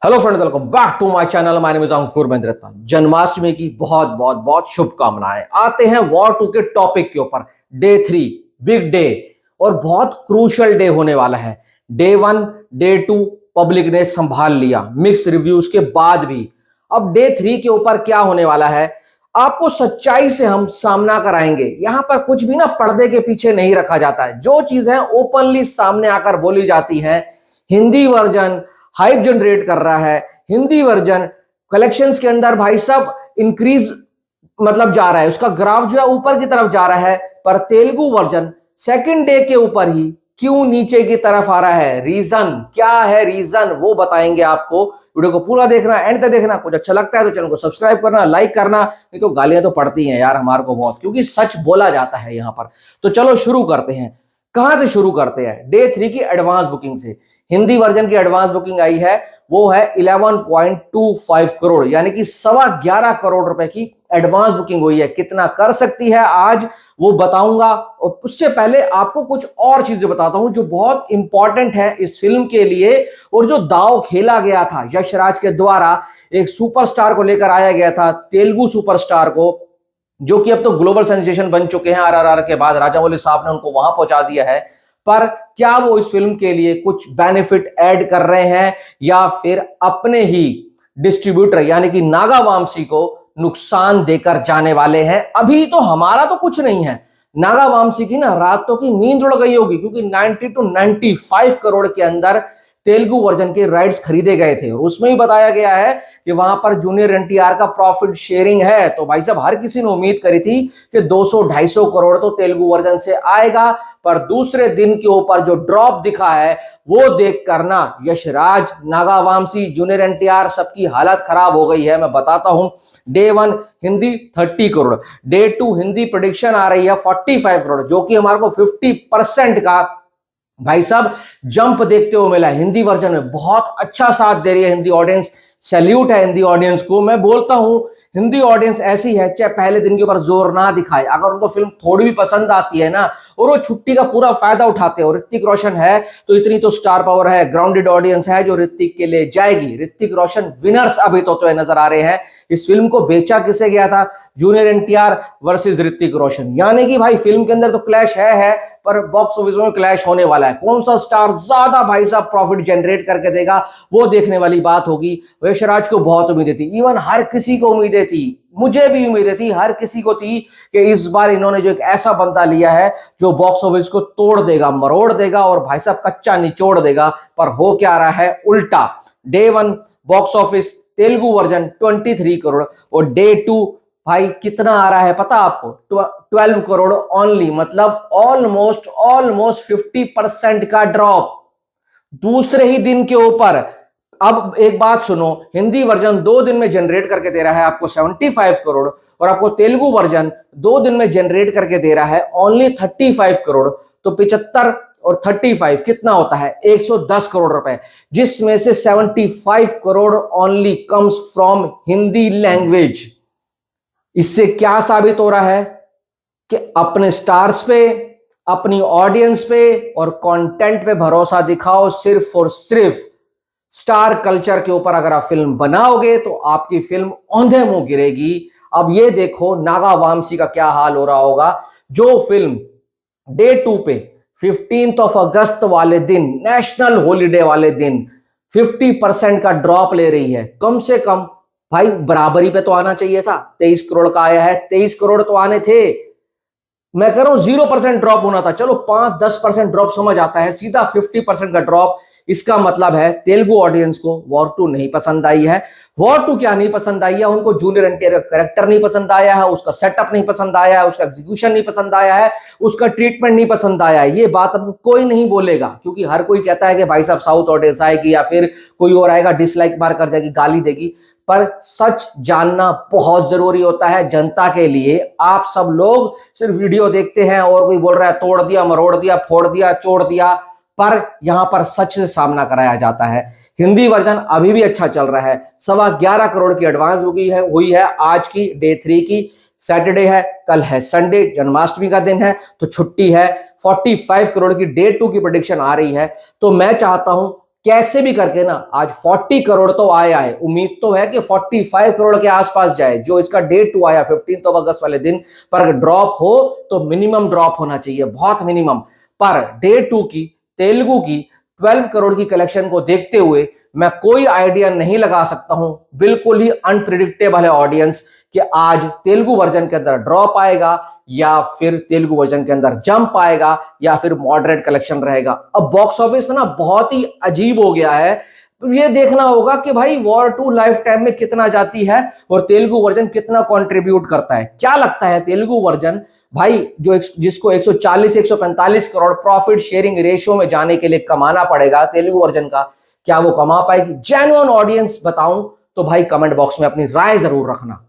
Hello friends, welcome back to my channel. My name is Ankur Bendrata. Janmashtami की बहुत बहुत बहुत शुभकामनाएं। आते हैं वॉर 2 के टॉपिक के ऊपर। डे 3 बिग डे और बहुत क्रूशियल डे होने वाला है। डे 1 डे 2 पब्लिक ने संभाल लिया मिक्स्ड रिव्यूज के बाद भी। अब डे 3 के ऊपर क्या होने वाला है, आपको सच्चाई से हम सामना कराएंगे। यहां पर कुछ भी ना पर्दे के पीछे नहीं रखा जाता है। जो चीजें ओपनली सामने आकर बोली जाती हैं। हिंदी वर्जन हाइप जनरेट कर रहा है। हिंदी वर्जन कलेक्शंस के अंदर भाई साहब इंक्रीज मतलब जा रहा है, उसका ग्राफ जो है वीपर की तरफ जा रहा है। पर तेलुगु वर्जन सेकंड डे के ऊपर ही क्यों नीचे की तरफ आ रहा है, रीजन क्या है, रीजन वो बताएंगे आपको। वीडियो को पूरा देखना, एंड तक देखना। कुछ अच्छा लगता है तो चैनल को सब्सक्राइब करना, लाइक करना। नहीं तो गालियां तो पड़ती हैं यार हमारे को बहुत, क्योंकि सच बोला जाता है यहाँ पर। तो चलो शुरू करते हैं। कहां से शुरू करते हैं? डे 3 की एडवांस बुकिंग से। हिंदी वर्जन की एडवांस बुकिंग आई है, वो है 11.25 करोड़, यानी कि 11.25 करोड़ रुपए की एडवांस बुकिंग हुई है। कितना कर सकती है आज वो बताऊंगा। और उससे पहले आपको कुछ और चीजें बताता हूं जो बहुत इंपॉर्टेंट है इस फिल्म के लिए। और जो दांव खेला गया था यश राज के द्वारा, एक सुपरस्टार को लेकर आया गया था, तेलुगु सुपरस्टार को, जो कि अब तो ग्लोबल सेंसेशन बन चुके हैं। आरआरआर के बाद राजामौली साहब ने उनको वहां पहुंचा दिया है। पर क्या वो इस फिल्म के लिए कुछ बेनिफिट ऐड कर रहे हैं या फिर अपने ही डिस्ट्रीब्यूटर यानी कि नागा वामसी को नुकसान देकर जाने वाले हैं? अभी तो हमारा तो कुछ नहीं है। नागा वामसी की ना रातों की नींद उड़ गई होगी, क्योंकि 90 to 95 करोड़ के अंदर तेलुगु वर्जन के राइट्स खरीदे गए थे। और उसमें ही बताया गया है कि वहां पर जूनियर एनटीआर का प्रॉफिट शेयरिंग है। तो भाई साहब हर किसी ने उम्मीद करी थी कि 200-250 करोड़ तो तेलुगु वर्जन से आएगा। पर दूसरे दिन के ऊपर जो ड्रॉप दिखा है वो देख करना यशराज, नागा वामसी, जूनियर एनटीआर सबकी हालत खराब हो गई है। मैं बताता हूं। Day 1 Hindi 30 crore, day 2 Hindi prediction आ रही है 45 करोड़, जो कि हमारे को 50% का भाई साहब जंप देखते हुए मिला है। हिंदी वर्जन में बहुत अच्छा साथ दे रही है हिंदी ऑडियंस। सैल्यूट है हिंदी ऑडियंस को। मैं बोलता हूं हिंदी ऑडियंस ऐसी है, चाहे पहले दिन के ऊपर जोर ना दिखाए, अगर उनको फिल्म थोड़ी भी पसंद आती है ना, और वो छुट्टी का पूरा फायदा उठाते हैं। और ऋतिक रोशन है तो इतनी तो स्टार पावर है, ग्राउंडेड ऑडियंस है जो ऋतिक के लिए जाएगी। ऋतिक रोशन विनर्स अभी तो नजर आ रहे हैं। इस फिल्म को बेचा किसे गया था? Junior NTR versus Hrithik Roshan. यानी कि भाई फिल्म के अंदर तो क्लैश है, पर बॉक्स ऑफिस में क्लैश होने वाला है। कौन सा स्टार ज्यादा भाई साहब प्रॉफिट जनरेट करके देगा, वो देखने वाली बात होगी। यशराज को बहुत उम्मीदें थी, इवन हर किसी को उम्मीदें थी, मुझे भी उम्मीदें थी, हर किसी को थी कि इस बार इन्होंने जो एक ऐसा बंदा लिया है जो बॉक्स ऑफिस को तोड़ देगा, मरोड़ देगा और भाई साहब कच्चा निचोड़ देगा। पर हो क्या रहा है? उल्टा। Day 1 box office Telugu version 23 crore और डे 2 भाई कितना आ रहा है पता आपको? 12 करोड़ ओनली, मतलब ऑलमोस्ट 50% का ड्रॉप दूसरे ही दिन के ऊपर। अब एक बात सुनो, हिंदी वर्जन 2 दिन में जनरेट करके दे रहा है आपको 75 करोड़, और आपको तेलुगु वर्जन 2 दिन में जनरेट करके दे रहा है ओनली 35 करोड़। तो 75 और 35 कितना होता है? 110 करोड़ रुपए, जिसमें से 75 crore only comes from Hindi language. इससे क्या साबित हो रहा है कि अपने स्टार्स पे, अपनी ऑडियंस पे और कंटेंट पे भरोसा दिखाओ। सिर्फ और सिर्फ स्टार कल्चर के ऊपर अगर आप फिल्म बनाओगे तो आपकी फिल्म औंधे मुंह गिरेगी। अब ये देखो नागा वामसी का क्या हाल हो रहा होगा। जो फिल्म डे 2 पे 15 अगस्त वाले दिन, नेशनल हॉलीडे वाले दिन 50% का ड्रॉप ले रही है, कम से कम भाई बराबरी पे तो आना चाहिए था। 23 करोड़ का आया है, 23 करोड़ तो आने थे। मैं कह रहा हूं 0% ड्रॉप होना था, चलो 5-10% ड्रॉप समझ आता है, सीधा 50% का ड्रॉप। इसका मतलब है तेलुगु ऑडियंस को वॉर 2 नहीं पसंद आई है। वॉर 2 क्या नहीं पसंद आई है? उनको जूनियर एनटीआर का कैरेक्टर नहीं पसंद आया है, उसका सेटअप नहीं पसंद आया है, उसका एग्जीक्यूशन नहीं पसंद आया है, उसका ट्रीटमेंट नहीं पसंद आया है। ये बात अब कोई नहीं बोलेगा, क्योंकि हर कोई कहता है कि भाई साहब साउथ ऑडियंस आएगी या फिर कोई और आएगा, डिसलाइक मार कर जाएगी, गाली देगी। पर सच जानना बहुत जरूरी होता है जनता के लिए। आप सब लोग सिर्फ वीडियो देखते हैं और कोई बोल रहा है तोड़ दिया, मरोड़ दिया, फोड़ दिया, चोड़ दिया, पर यहां पर सच से सामना कराया जाता है। हिंदी वर्जन अभी भी अच्छा चल रहा है। 11.25 करोड़ की एडवांस हुई है आज की डे 3 की। सैटरडे है, कल है संडे, जन्माष्टमी का दिन है तो छुट्टी है। 45 करोड़ की डे 2 की प्रेडिक्शन आ रही है। तो मैं चाहता हूं कैसे भी करके ना आज 40 करोड़ तो आया है, उम्मीद तो है कि 45 करोड़ के आसपास जाए। जो इसका डे 2 आया 15 अगस्त वाले दिन पर ड्रॉप हो तो मिनिमम ड्रॉप होना चाहिए, बहुत मिनिमम। पर डे 2 की तेलुगु की 12 करोड़ की कलेक्शन को देखते हुए मैं कोई आइडिया नहीं लगा सकता हूं, बिल्कुल ही अनप्रिडिक्टेबल है ऑडियंस कि आज तेलुगु वर्जन के अंदर ड्रॉप आएगा या फिर तेलुगु वर्जन के अंदर जंप आएगा या फिर मॉडरेट कलेक्शन रहेगा। अब बॉक्स ऑफिस ना बहुत ही अजीब हो गया है, तो ये देखना होगा कि भाई वॉर 2 लाइफ टाइम में कितना जाती है और तेलुगु वर्जन कितना कंट्रीब्यूट करता है। क्या लगता है तेलुगु वर्जन भाई जो जिसको 140 145 करोड़ प्रॉफिट शेयरिंग रेशियो में जाने के लिए कमाना पड़ेगा तेलुगु वर्जन का, क्या वो कमा पाएगी? जेन्युइन ऑडियंस बताऊं तो भाई कमेंट बॉक्स में अपनी राय जरूर रखना।